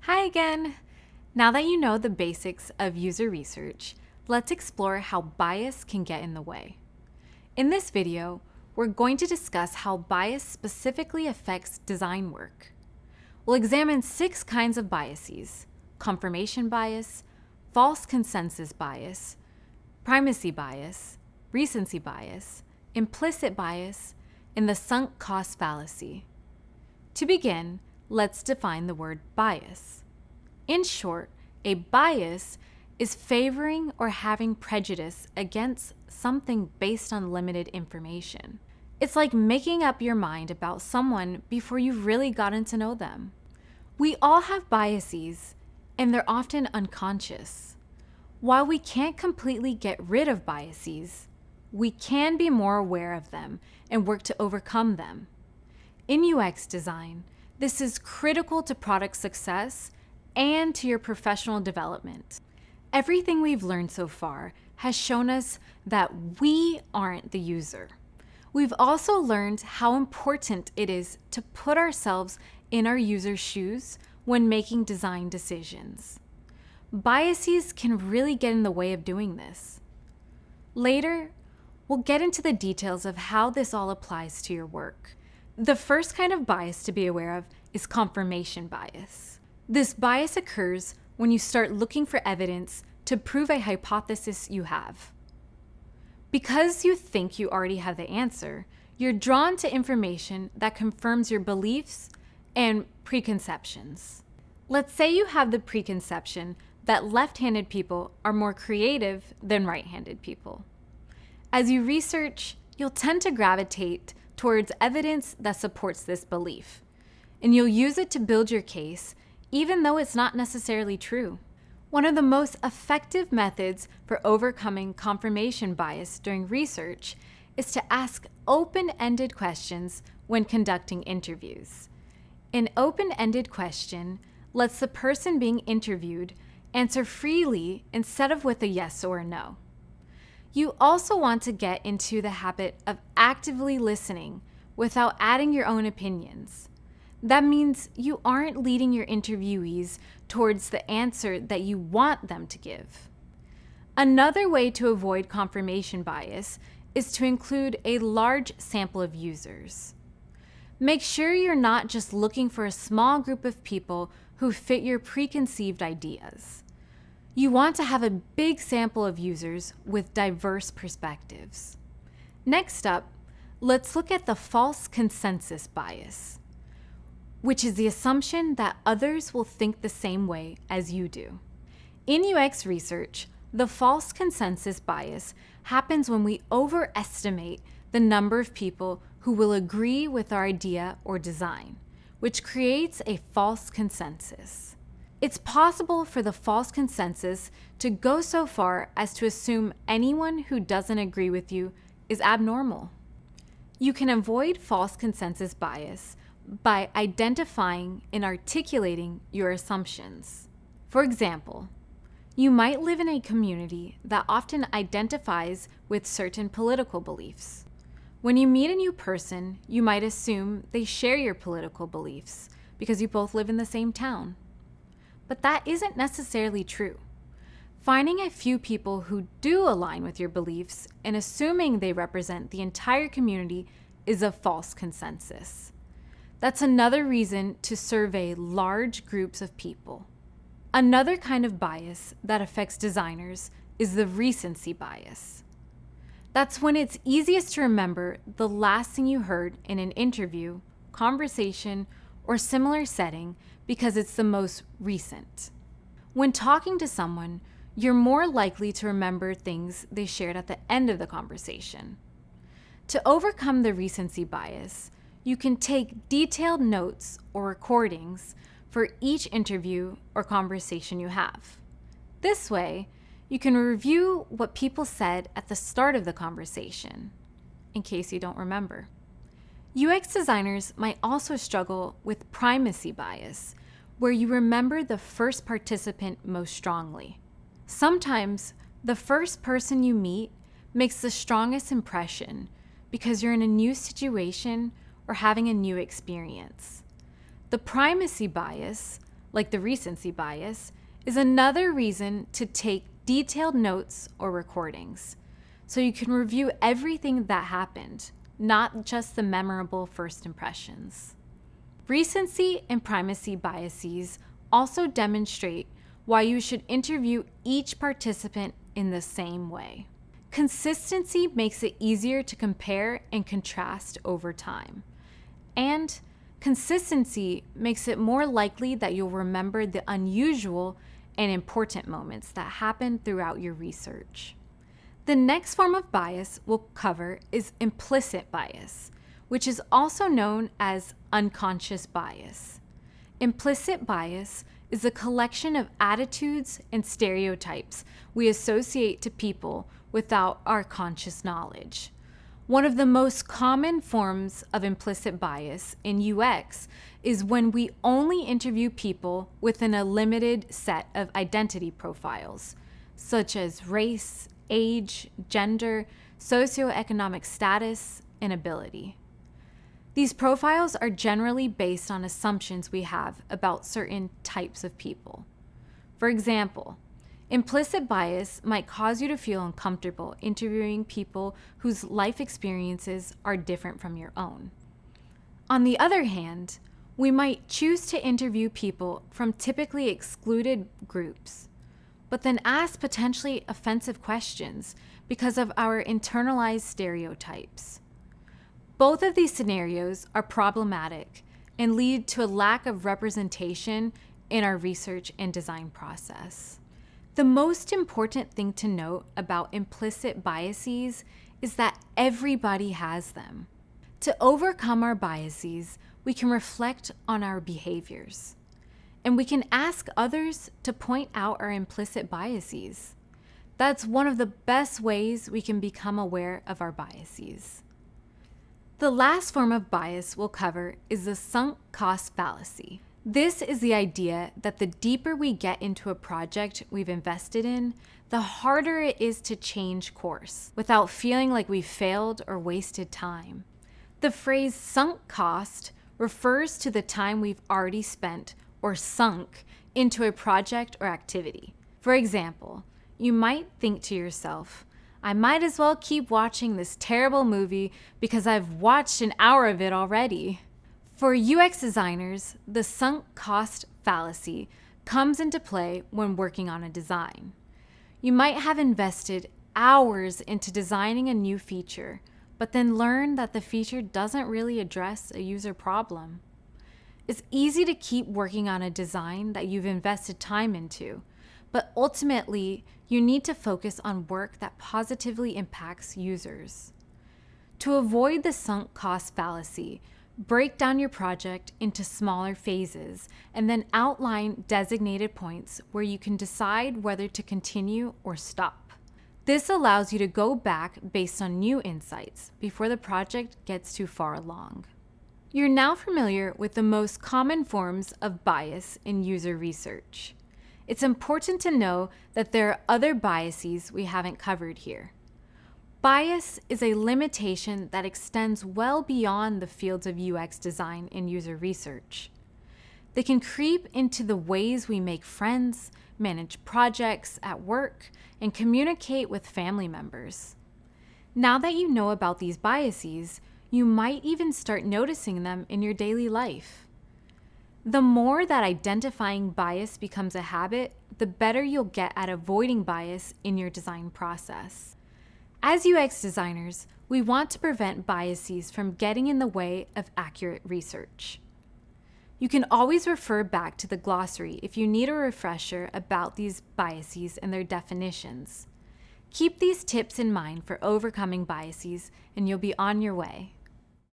Hi again! Now that you know the basics of user research, let's explore how bias can get in the way. In this video, we're going to discuss how bias specifically affects design work. We'll examine 6 kinds of biases: confirmation bias, false consensus bias, primacy bias, recency bias, implicit bias, and the sunk cost fallacy. To begin, let's define the word bias. In short, a bias is favoring or having prejudice against something based on limited information. It's like making up your mind about someone before you've really gotten to know them. We all have biases, and they're often unconscious. While we can't completely get rid of biases, we can be more aware of them and work to overcome them. In UX design, this is critical to product success and to your professional development. Everything we've learned so far has shown us that we aren't the user. We've also learned how important it is to put ourselves in our user's shoes when making design decisions. Biases can really get in the way of doing this. Later, we'll get into the details of how this all applies to your work. The first kind of bias to be aware of is confirmation bias. This bias occurs when you start looking for evidence to prove a hypothesis you have. Because you think you already have the answer, you're drawn to information that confirms your beliefs and preconceptions. Let's say you have the preconception that left-handed people are more creative than right-handed people. As you research, you'll tend to gravitate towards evidence that supports this belief, and you'll use it to build your case, even though it's not necessarily true. One of the most effective methods for overcoming confirmation bias during research is to ask open-ended questions when conducting interviews. An open-ended question lets the person being interviewed answer freely instead of with a yes or a no. You also want to get into the habit of actively listening without adding your own opinions. That means you aren't leading your interviewees towards the answer that you want them to give. Another way to avoid confirmation bias is to include a large sample of users. Make sure you're not just looking for a small group of people who fit your preconceived ideas. You want to have a big sample of users with diverse perspectives. Next up, let's look at the false consensus bias, which is the assumption that others will think the same way as you do. In UX research, the false consensus bias happens when we overestimate the number of people who will agree with our idea or design, which creates a false consensus. It's possible for the false consensus to go so far as to assume anyone who doesn't agree with you is abnormal. You can avoid false consensus bias by identifying and articulating your assumptions. For example, you might live in a community that often identifies with certain political beliefs. When you meet a new person, you might assume they share your political beliefs because you both live in the same town. But that isn't necessarily true. Finding a few people who do align with your beliefs and assuming they represent the entire community is a false consensus. That's another reason to survey large groups of people. Another kind of bias that affects designers is the recency bias. That's when it's easiest to remember the last thing you heard in an interview, conversation, or similar setting because it's the most recent. When talking to someone, you're more likely to remember things they shared at the end of the conversation. To overcome the recency bias, you can take detailed notes or recordings for each interview or conversation you have. This way, you can review what people said at the start of the conversation, in case you don't remember. UX designers might also struggle with primacy bias, where you remember the first participant most strongly. Sometimes, the first person you meet makes the strongest impression because you're in a new situation or having a new experience. The primacy bias like the recency bias, is another reason to take detailed notes or recordings, so you can review everything that happened, not just the memorable first impressions. Recency and primacy biases also demonstrate why you should interview each participant in the same way. Consistency makes it easier to compare and contrast over time. And consistency makes it more likely that you'll remember the unusual and important moments that happen throughout your research. The next form of bias we'll cover is implicit bias, which is also known as unconscious bias. Implicit bias is a collection of attitudes and stereotypes we associate to people without our conscious knowledge. One of the most common forms of implicit bias in UX is when we only interview people within a limited set of identity profiles, such as race, age, gender, socioeconomic status, and ability. These profiles are generally based on assumptions we have about certain types of people. For example, implicit bias might cause you to feel uncomfortable interviewing people whose life experiences are different from your own. On the other hand, we might choose to interview people from typically excluded groups, but then ask potentially offensive questions because of our internalized stereotypes. Both of these scenarios are problematic and lead to a lack of representation in our research and design process. The most important thing to note about implicit biases is that everybody has them. To overcome our biases, we can reflect on our behaviors, and we can ask others to point out our implicit biases. That's one of the best ways we can become aware of our biases. The last form of bias we'll cover is the sunk cost fallacy. This is the idea that the deeper we get into a project we've invested in, the harder it is to change course without feeling like we failed or wasted time. The phrase sunk cost refers to the time we've already spent or sunk into a project or activity. For example, you might think to yourself, I might as well keep watching this terrible movie because I've watched an hour of it already. For UX designers, the sunk cost fallacy comes into play when working on a design. You might have invested hours into designing a new feature, but then learn that the feature doesn't really address a user problem. It's easy to keep working on a design that you've invested time into, but ultimately, you need to focus on work that positively impacts users. To avoid the sunk cost fallacy, break down your project into smaller phases and then outline designated points where you can decide whether to continue or stop. This allows you to go back based on new insights before the project gets too far along. You're now familiar with the most common forms of bias in user research. It's important to know that there are other biases we haven't covered here. Bias is a limitation that extends well beyond the fields of UX design and user research. They can creep into the ways we make friends, manage projects at work, and communicate with family members. Now that you know about these biases, you might even start noticing them in your daily life. The more that identifying bias becomes a habit, the better you'll get at avoiding bias in your design process. As UX designers, we want to prevent biases from getting in the way of accurate research. You can always refer back to the glossary if you need a refresher about these biases and their definitions. Keep these tips in mind for overcoming biases, and you'll be on your way.